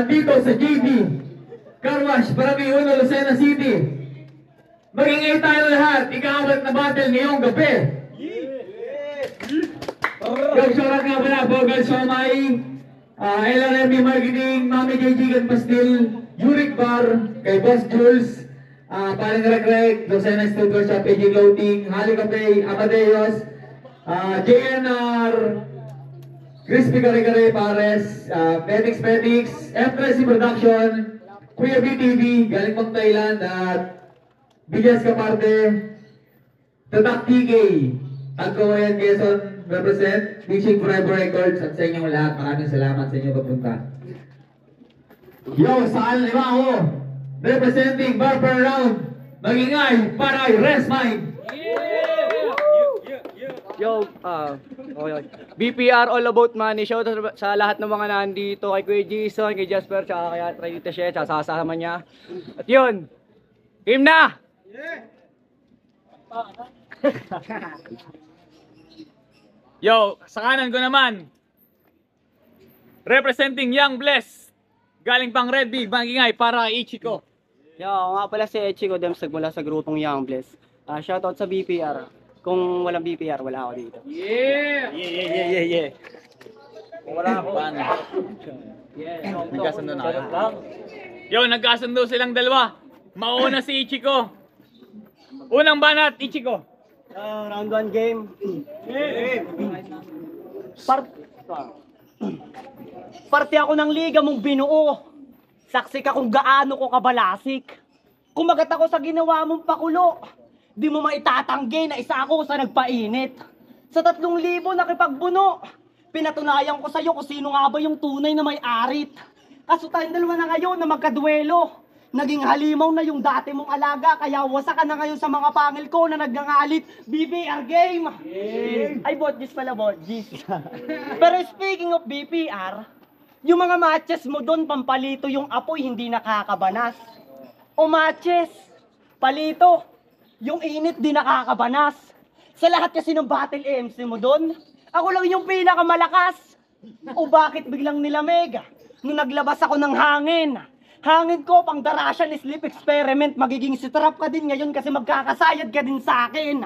nandito sa JB Car Wash, Barangay 1, Lucena City. Magingay tayo lahat, ika-awat na battle ngayong gabi. Yung shoutout nga pala, Bogal Somay, LRMB Marketing, Mami Jigan Pastil, Yurik Bar, kay Boss Jules, Paring Ragreg, Lucena Studio Shop, PG Clothing, Hali Cafe, Amadeus, JNR, Crispy Kare Kare Pares, Petix, M3C Production, Kuya BTV, galing pang Thailand, at Bilyas Kaparte, Tatak TK, Agkawayan Quezon, represent, Fishing Forever Records, at sa inyong lahat, maraming salamat sa inyong pagpunta. Yo, saan lima ako? Representing Barber Round, Magingay, Paray, Rest Mind. Yo, okay. BPR All About Money. Shout out sa lahat ng mga nandito, kay Kuya Jason, kay Jasper, tsaka kay Trinita Shet, tsaka sasama niya. At yun, team na! Yo, sa kanan ko naman, representing Young Bless, galing pang Red Big, Magingay, para kay Ichiko. Yo, ako nga pala si Ichiko Demsag mula sa grupong Young Bless. Shout out sa BPR. Kung walang BPR, wala ako dito. Yeah. Kung wala ako, paano? Nagkasundo na ako. Yo, nagkasundo silang dalawa. Mauna si Ichiko. Unang banat, Ichiko. Round 1 game. Parte ako ng liga mong binuo. Saksi ka kung gaano ko kabalasik. Kumagat ako sa ginawa mong pakulo. Di mo maitatanggi na isa ako sa nagpainit. Sa 3,000 nakipagbuno. Pinatunayan ko sa'yo kung sino nga ba yung tunay na may-arit. Kaso tayong dalawa na ngayon na magkaduelo. Naging halimaw na yung dati mong alaga, kaya wasa ka na ngayon sa mga pangil ko na nagngangalit. BPR game! Ay, botgis pala, botgis. Pero speaking of BPR, yung mga matches mo doon, pampalito yung apoy, hindi nakakabanas. O matches, palito, yung init di nakakabanas. Sa lahat kasi ng battle MC mo doon, ako lang yung pinakamalakas. O bakit biglang nilamig? Nung naglabas ako ng hangin. Hangin ko, pang darasyan, sleep experiment, magiging sitrap ka din ngayon kasi magkakasayad ka din sa akin.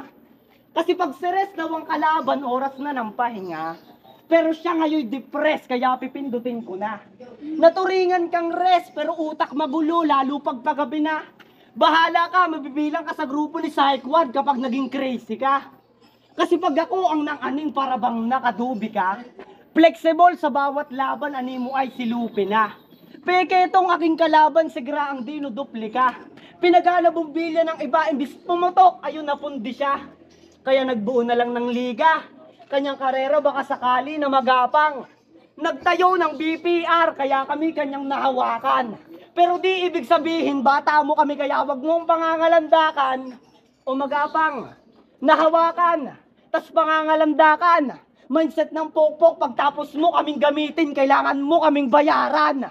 Kasi pag stress daw ang kalaban, oras na ng pahinga. Pero siya ngayon depressed, kaya pipindutin ko na. Naturingan kang rest, pero utak magulo, lalo pag paggabi na. Bahala ka, mabibilang ka sa grupo ni Psychwad kapag naging crazy ka. Kasi pag ako ang nang-aning para bang nakadubi ka, flexible sa bawat laban, ani mo ay silupi na. Peke itong aking kalaban, sigra ang dinudupli ka. Pinagana bumbilya ng iba, imbis pumutok, ayun napundi siya. Kaya nagbuo na lang ng liga. Kanyang karera baka sakali na magapang. Nagtayo ng BPR, kaya kami kanyang nahawakan. Pero di ibig sabihin, bata mo kami, kaya wag mong pangangalandakan. O magapang, nahawakan, tas pangangalandakan. Mindset ng pokpok, pagtapos mo kaming gamitin, kailangan mo kaming bayaran.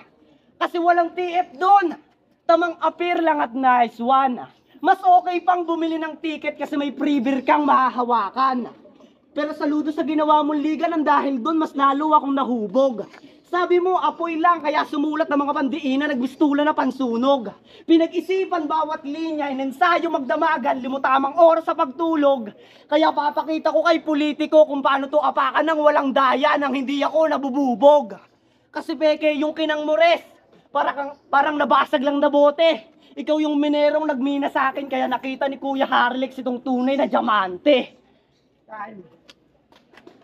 Kasi walang TF doon. Tamang appear lang at nice one. Mas okay pang bumili ng ticket kasi may pre-beer kang mahahawakan. Pero saludo sa ginawa mong liga nang dahil doon mas lalo akong nahubog. Sabi mo apoy lang kaya sumulat ng mga pandiina, nagbistula na pansunog. Pinag-isipan bawat linya, inensayo magdamagan, limutamang oras sa pagtulog. Kaya papakita ko kay politiko kung paano to apakan ng walang daya nang hindi ako nabububog. Kasi peke yung kinang mores. Parang nabasag lang na bote. Ikaw yung minerong nagmina sa akin, kaya nakita ni Kuya Harlex itong tunay na diamante.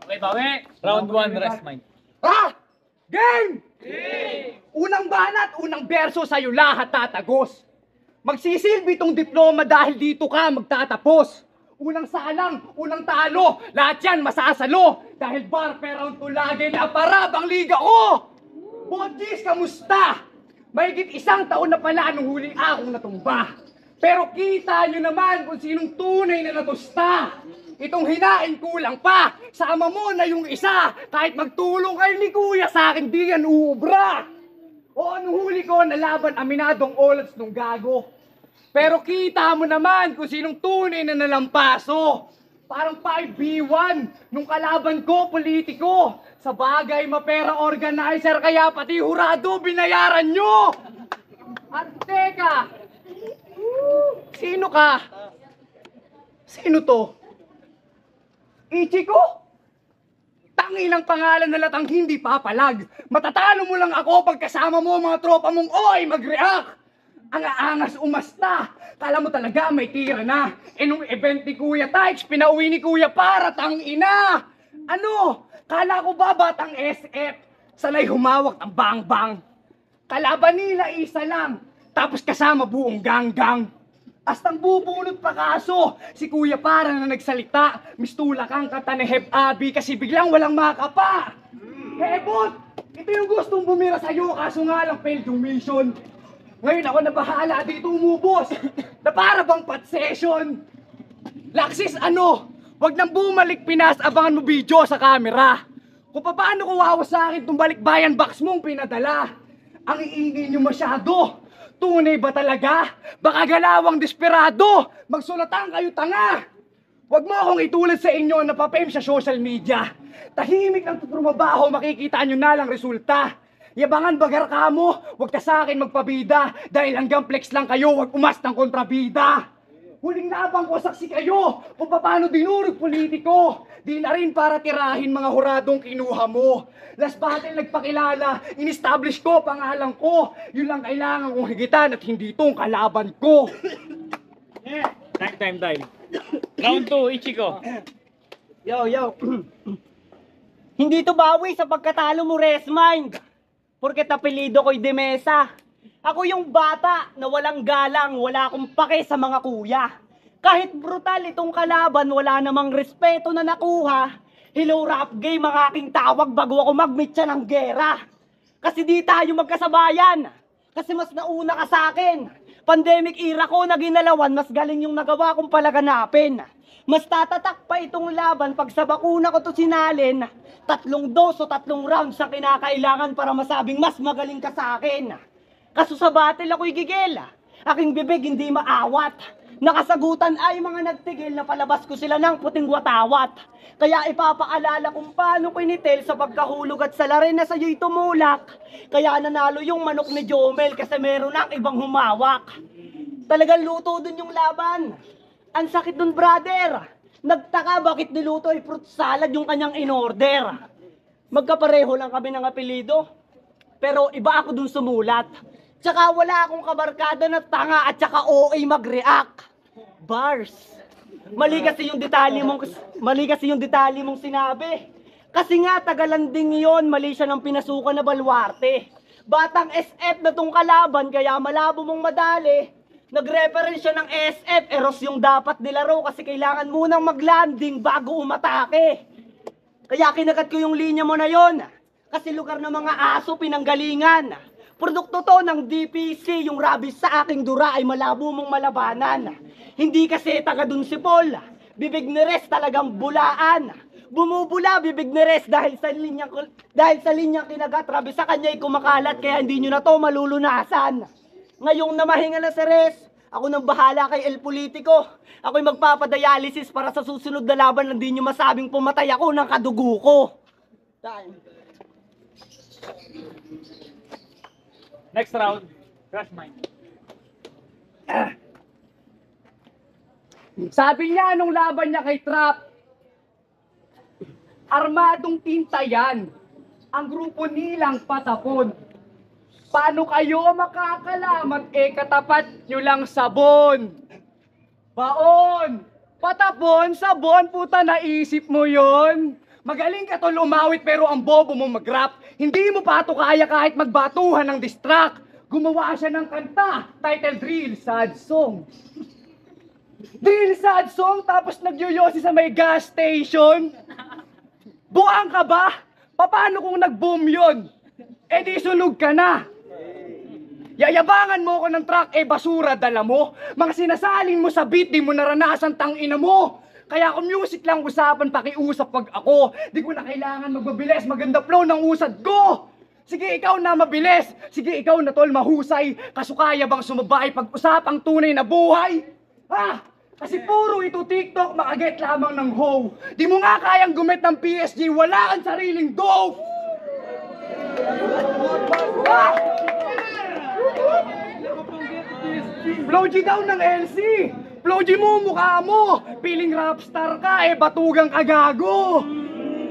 Okay, bawi. Round 1, rest mind. Game! Unang banat, unang berso sa'yo lahat tatagos. Magsisilbi itong diploma dahil dito ka magtatapos. Unang salang, unang talo, lahat yan masasalo. Dahil bar round to lagi na parabang liga ko. Bodis, kamusta? Mahigit 1 taon na pala nung huling akong natumba. Pero kita nyo naman kung sinong tunay na natusta. Itong hinain kulang pa. Sama mo na yung isa. Kahit magtulong kayo ni Kuya sa akin, di yan uubra. O anong huli ko na laban aminadong olats nung gago. Pero kita mo naman kung sinong tunay na nalampaso. Parang 5v1 nung kalaban ko, politiko. Sa bagay, mapera organizer, kaya pati hurado binayaran nyo. At teka, sino ka? Sino to? Ichiko? Tangilang pangalan na latang hindi papalag. Matatalo mo lang ako pag kasama mo mga tropa mong oy mag-react. Ang aangas umasta. Kala mo talaga may tira na. Nung event ni Kuya Tykes, pinauwi ni Kuya para tangina. Ano? Kala ko ba batang SF? Sanay humawak ng bang-bang. Kalaban nila isa lang. Tapos kasama buong gang-gang. Astang bubunot pa kaso, si Kuya para na nagsalita, mistula kang kata ni Heb Abi kasi biglang walang makapa. Hebot, ito yung gustong bumira sa'yo kaso nga lang failed yung mission. Ngayon ako na bahala dito umubos, na para bang pat session. Laksis ano, wag nang bumalik Pinas, abangan mo video sa camera. Kung paano kuwawa sa akin tong balikbayan box mong pinadala. Ang iingay nyo masyado. Tunay ba talaga? Baka galawang desperado! Magsulatan kayo tanga! Huwag mo akong itulad sa inyo na pa-fame sa social media. Tahimik lang trumabaho, makikita nyo na lang resulta. Yabangan bagar ka mo, huwag ka sa akin magpabida. Dahil hanggang flex lang kayo, huwag umas ng kontrabida. Huling labang ko saksi kayo kung paano dinurog politiko. Di na rin para tirahin mga huradong kinuha mo. Last battle nagpakilala, in-establish ko pangalan ko. Yun lang kailangan kong higitan at hindi itong kalaban ko. Time. Round 2, Ichiko. Yo. Hindi to bawi sa pagkatalo mo, Resmind. Porket apelido ko'y Demesa. Ako yung bata na walang galang, wala akong pake sa mga kuya. Kahit brutal itong kalaban, wala namang respeto na nakuha. Hello rap game ang aking tawag bago ako magmitsa ng gera. Kasi di tayo magkasabayan. Kasi mas nauna ka sa akin. Pandemic era ko na ginalawan, mas galing yung nagawa kong palaganapin. Mas tatatak pa itong laban pag sa bakuna ko to sinalin. 3 dos o 3 rounds ang kinakailangan para masabing mas magaling ka sa akin. Kaso sa battle ako'y gigil. Aking bibig hindi maawat. Nakasagutan ay mga nagtigil na palabas ko sila ng puting watawat. Kaya ipapaalala kung paano kinitil sa pagkahulog at salarin na sa'yo'y tumulak. Kaya nanalo yung manok ni Jomel kasi meron ng ibang humawak. Talagang luto dun yung laban. Ang sakit dun, brother. Nagtaka bakit niluto ay fruit salad yung kanyang in-order. Magkapareho lang kami ng apelido. Pero iba ako dun sumulat. Tsaka wala akong kabarkada na tanga at tsaka OA mag-react. Bars. Mali kasi yung detalye mong sinabi. Kasi nga tagalanding yon, mali siya ng pinasukan na balwarte. Batang SF na tong kalaban kaya malabo mong madali. Nag-reference siya ng SF, eros yung dapat nilaro kasi kailangan munang mag-landing bago umatake. Kaya kinagat ko yung linya mo na yon. Kasi lugar ng mga aso pinanggalingan. Produkto to ng DPC, yung rabies sa aking dura ay malabo mong malabanan. Hindi kasi taga dun si Paul. Bibig ni Res talagang bulaan. Bumubula bibig ni Res dahil sa linyang kinagat, rabies sa kanya ay kumakalat kaya hindi nyo na to malulunasan. Ngayong namahinga na si Res, ako nang bahala kay El Politico. Ako'y magpapadialysis para sa susunod na laban na hindi nyo masabing pumatay ako ng kadugo ko. Time. Next round, Crush Mind. Sabi niya nung laban niya kay Trap, armadong tinta yan. Ang grupo nilang patapon. Paano kayo makakalamat katapat nyo lang sabon? Baon! Patapon, sabon, puta naisip mo yon? Magaling ka tol umawit pero ang bobo mo mag-rap. Hindi mo pa ito kaya kahit magbatuhan ng distract. Gumawa siya ng kanta, title Drill Sad Song. Drill Sad Song tapos nagyoyosi sa may gas station. Buang ka ba? Paano kung nag-boom yun? Eh di sunog ka na. Yayabangan mo ko ng truck, basura dala mo. Mga sinasalin mo sa beat, di mo naranasan tangina mo. Kaya kung music lang usapan, pakiusap pag ako. Di ko na kailangan magmabilis, maganda flow ng usad ko. Sige, ikaw na mabilis. Sige, ikaw na tol mahusay. Kaso kaya bang sumabay pag-usap ang tunay na buhay? Ha? Kasi puro ito TikTok, makaget lamang ng hoe. Di mo nga kayang gumit ng PSG, wala kang sariling dope! Ah! Flow G daw ng LC! Flow G mo, mukha mo! Piling rapstar ka, batugang kagago!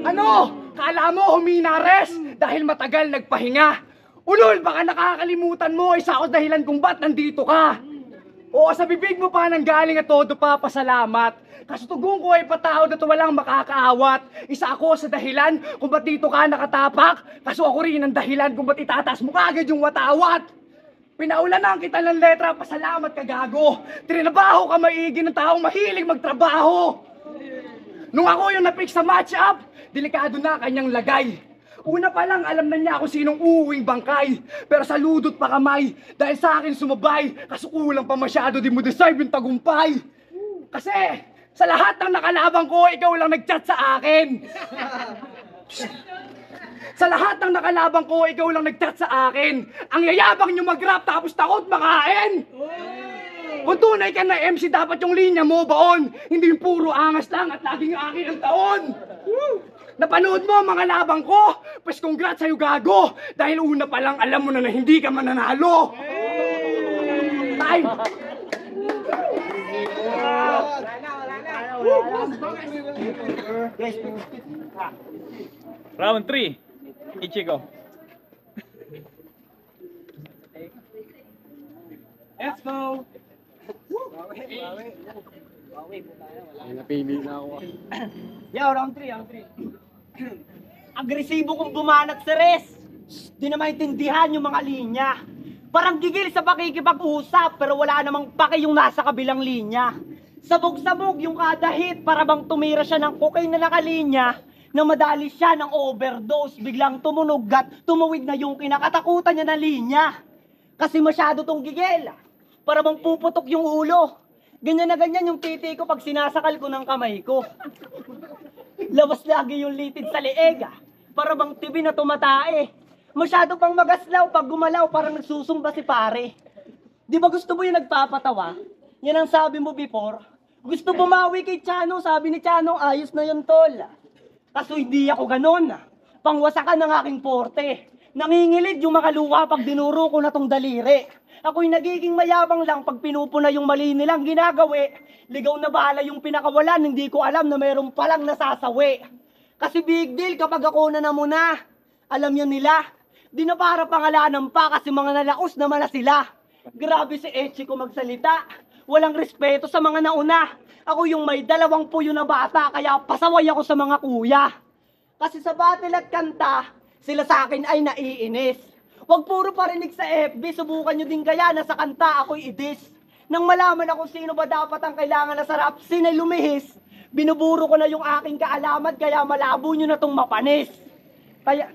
Ano? Kala mo humina res dahil matagal nagpahinga? Ulol, baka nakakalimutan mo, isa ako dahilan kung ba't nandito ka! Oo, sa bibig mo pa nang galing at todo pa pasalamat. Kasutugon ko ay patawad at walang makakaawat. Isa ako sa dahilan kung ba't dito ka nakatapak. Kaso ako rin ang dahilan kung ba't itataas mo kagad yung watawat. Pinaulanan kita ng letra, pasalamat ka gago. Trinabaho ka maigi ng taong mahilig magtrabaho. Nung ako yung napik sa match-up, delikado na kanyang lagay. Una pa lang alam na niya kung sinong uuwing bangkay. Pero saludot pa kamay dahil sa akin sumabay. Kaso kulang pa masyado, di mo deserve yung tagumpay. Kasi sa lahat ng nakalabang ko, ikaw lang nag-chat sa akin. Sa lahat ng nakalabang ko, ikaw lang nag-chat sa akin. Ang yayabang nyo mag-rap tapos takot makain. Kung tunay ka na MC, dapat yung linya mo baon. Hindi yung puro angas lang at laging akin ang taon. Napanood mo mga labang ko? Pues congrats sa'yo gago! Dahil una pa lang alam mo na hindi ka mananalo! Time! Round 3. Ichigo. Let's go! Yo, round 3, round 3. Agresibo kong bumanat sa res. Di na maintindihan yung mga linya. Parang gigil sa pakikipag-usap pero wala namang paki yung nasa kabilang linya. Sabog-sabog yung kada hit para bang tumira siya ng cocaine na nakalinya. Nang madali siya ng overdose, biglang tumunog at tumawid na yung kinakatakutan niya na linya. Kasi masyado tong gigil. Para bang puputok yung ulo. Ganyan na ganyan yung titi ko pag sinasakal ko ng kamay ko. Lawas lagi yung litid sa leeg. Para bang tibi na tumatae. Masyado pang magaslaw pag gumalaw parang nagsusumba si pare. Di ba gusto mo yung nagpapatawa? Yan ang sabi mo before. Gusto bumawi kay Chano, sabi ni Chano, ayos na yun tol. Kaso hindi ako ganon. Pangwasakan ng aking porte. Nangingilid yung makaluwa pag dinuro ko na tong daliri. Ako'y nagiging mayabang lang pag pinupuna yung mali nilang ginagawi. Ligaw na bala yung pinakawalan, hindi ko alam na mayroon palang nasasawi. Kasi big deal kapag ako na namuna. Alam yan nila. Di na para pangalanan pa kasi mga nalaos naman na sila. Grabe si Echi ko magsalita. Walang respeto sa mga nauna. Ako yung may 2 puyo na bata kaya pasaway ako sa mga kuya. Kasi sa battle at kanta, sila sa akin ay naiinis. Huwag puro parinig sa FB, subukan nyo din kaya na sa kanta ako'y idis. Nang malaman ako sino ba dapat ang kailangan na sarap, sinay lumihis. Binuburo ko na yung aking kaalaman kaya malabo nyo na tong mapanis. Kaya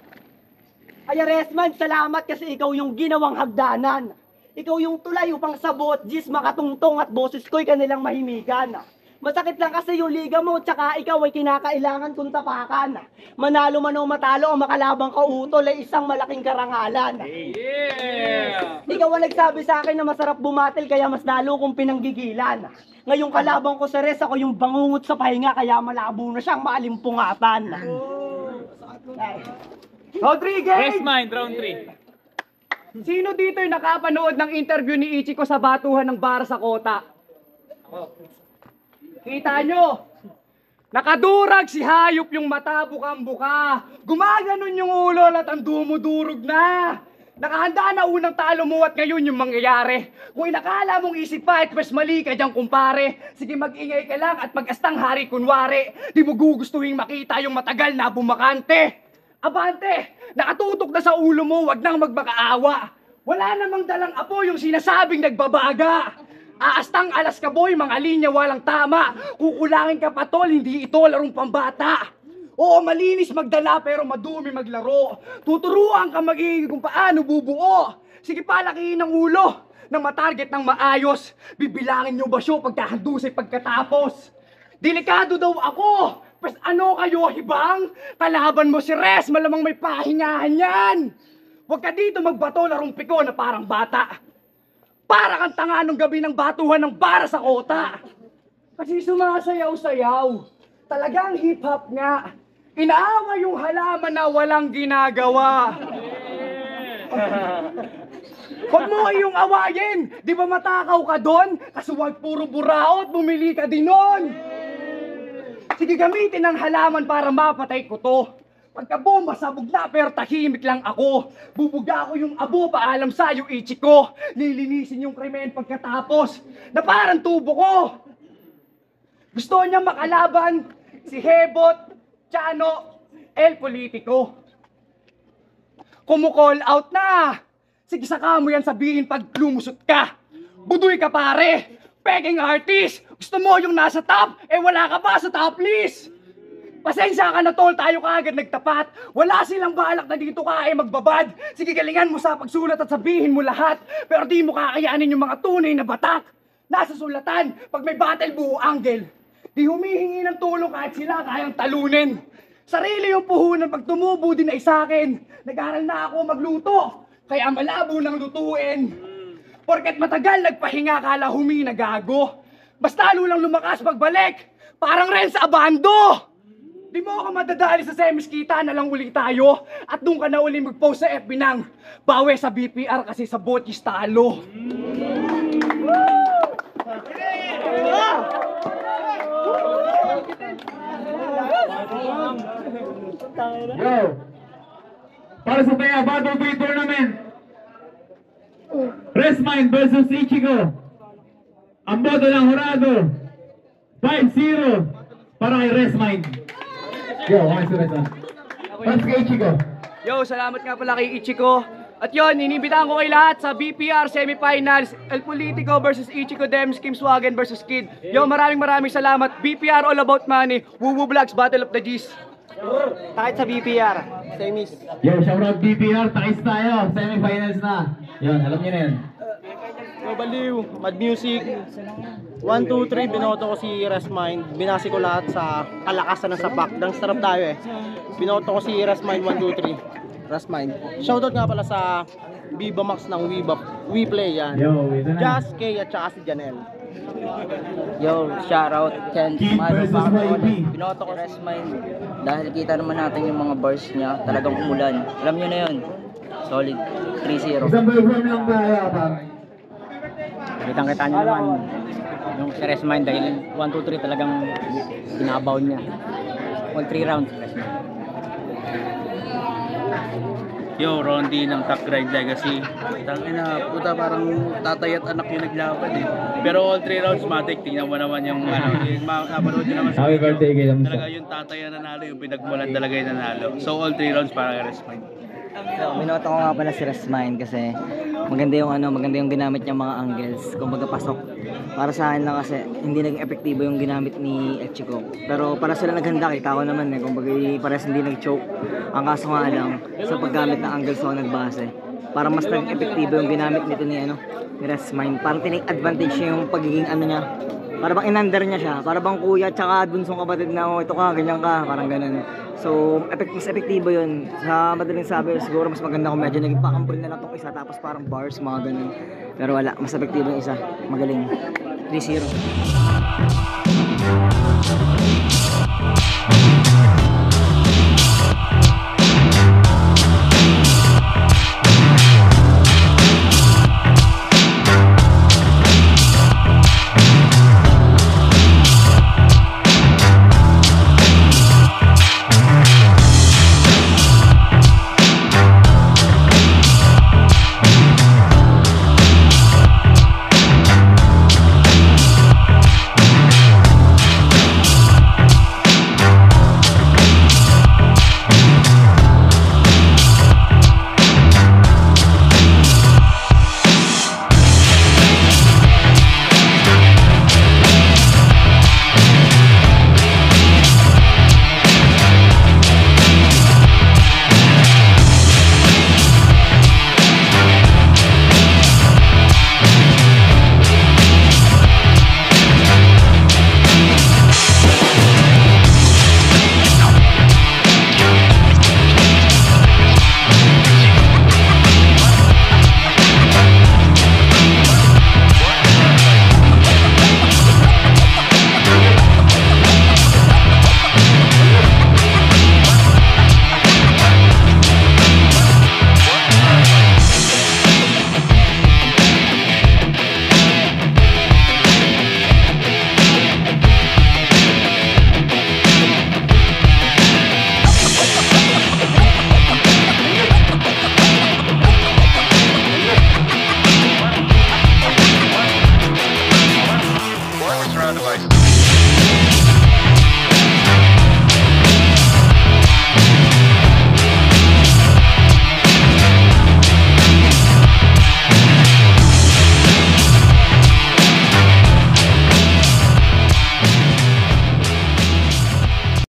Resman, salamat kasi ikaw yung ginawang hagdanan. Ikaw yung tulay upang sabot, gis makatungtong at boses ko'y kanilang mahimigan. Masakit lang kasi yung liga mo, tsaka ikaw ay kinakailangan kong tapakan. Manalo man o matalo ang makalabang kautol ay isang malaking karangalan. Yeah! Ikaw ang nagsabi sa akin na masarap bumatil kaya mas lalo kong pinanggigilan. Ngayong kalabang ko sa res, ako yung bangungot sa pahinga kaya malabo na siyang maalimpungatan. Rodriguez! Yes, mind, round 3. Sino dito yung nakapanood ng interview ni Ichiko sa batuhan ng bar sa kota? Kita nyo? Nakadurag si hayop yung mata bukang-buka. Gumaganon yung ulo at ang dumudurog na. Nakahanda na unang talo mo at ngayon yung mangyayari. Kung inakala mong isip pa at mas mali ka dyan kumpare. Sige mag-ingay ka lang at mag-astang hari kunwari. Di mo gugustuhin makita yung matagal na bumakante. Abante! Nakatutok na sa ulo mo, wag nang magmakaawa. Wala namang dalang apo yung sinasabing nagbabaga. Aastang alas ka boy, mga linya walang tama. Kukulangin ka pa tol, hindi ito larong pambata. Oo, malinis magdala pero madumi maglaro. Tuturuan ka magiging kung paano bubuo. Sige palakihin ang ulo nang matarget ng maayos. Bibilangin nyo ba siyo pagkahandusay pagkatapos? Delikado daw ako. Pues ano kayo, hibang? Kalaban mo si Res, malamang may pahingahan yan. Huwag ka dito magbato larong piko na parang bata. Para kang tanga nung gabi ng batuhan ng bara sa kota. Kasi sumasayaw-sayaw. Talagang hip-hop nga. Inaaway yung halaman na walang ginagawa. Huwag mo yung awayin! Di ba matakaw ka doon? Kasi huwag puro buraot, bumili ka din nun! Sige, gamitin ang halaman para mapatay ko to. Pagka-bomba, sabog na, pero tahimik lang ako. Bubuga ko yung abo, paalam sa'yo, Ichiko. Lilinisin yung krimen pagkatapos, na parang tubo ko. Gusto niya makalaban si Hebot, Chano, El Politico. Kumu-call out na. Sige, saka mo yan sabihin pag lumusot ka. Budoy ka, pare. Peking artist. Gusto mo yung nasa top, wala ka pa sa top list. Pasensya ka na, tol, tayo kaagad nagtapat. Wala silang balak na dito ka magbabad. Sige, galingan mo sa pagsulat at sabihin mo lahat. Pero di mo kakayanin yung mga tunay na batak. Nasa sulatan, pag may battle buo angle. Di humihingi ng tulong kahit sila kayang talunin. Sarili yung puhunan pag tumubo din ay sa'kin. Nag-aral na ako magluto, kaya malabo ng lutuin. Porket matagal nagpahinga, kala humina gago. Basta lulang lumakas pagbalik, parang rin sa abando. Di mo ako madadali sa semis, kita na lang uli tayo. At doon ka na uli mag-post sa FB ng bawe sa BPR kasi sa Bochis talo. Yo! Para sa Taya Battle Bay Tournament, Resmind versus Ichigo. Ang boto ng Horado, 5-0 para kay Resmind. Yo, mga sulit para kay Ichigo. Yo, salamat nga pala kay Ichiko. At yon, inibitahan ko kay lahat sa BPR semifinals, El Politico versus Ichiko Dems, Kim Swagen versus Kid. Yo, maraming salamat. BPR all about money. Woo Vlogs, Battle of the G's. Kahit sa BPR, semis. Yo, shoutout BPR, takis tayo, semifinals na. Yun, alam niyo na yun. Baliw, Mad Music. 1, 2, 3, binoto ko si Resmind. Binasi ko lahat sa kalakasan ng sapak. Dang sarap tayo eh. Binoto ko si Resmind 1, 2, 3. Resmind. Shoutout nga pala sa Viva Max ng WePlay yan. Yo, ito na. Just K at saka si Janelle. Yo, shoutout Ken Kid versus YB. Binoto ko Resmind dahil kita naman natin yung mga bars niya, talagang umulan. Alam nyo na yun. Solid 3-0. Isang perform lang tayo, pang. Kitang-kita nyo naman yung si Resmind dahil 1, 2, 3 talagang binabaw niya. All 3 rounds Resmind. Yo, Rondi ng Tuck Ride Legacy. Tangina, puta parang tatay at anak yung naglaban eh. Pero all 3 rounds matik, tingnan mo naman yung napanood nyo naman sa Happy birthday kay Lamsa. talaga yung tatay ang nanalo, yung pinagmulan talaga yung nanalo. So all 3 rounds para kay Resmind. Binoto ko nga pala si Resmind kasi maganda yung ginamit niyang mga angles, kumbaga pasok. Para sa akin lang kasi hindi naging epektibo yung ginamit ni Ichiko. Pero para sila naghanda, kita ko naman kumbaga pares hindi nag-choke. Ang kaso nga lang, sa paggamit ng angles ako nagbase. Para mas naging epektibo yung ginamit nito ni Resmind. Parang tinake advantage niya yung pagiging niya. Para bang inander niya siya, para bang kuya tsaka bunsong kapatid na ito ka, ganyan ka, parang ganun. So, mas epektibo yun. Sa madaling sabi, siguro mas maganda kung medyo naging pakambol na lang tong isa, tapos parang bars, mga ganun. Pero wala, mas epektibo yung isa. Magaling. 3-0.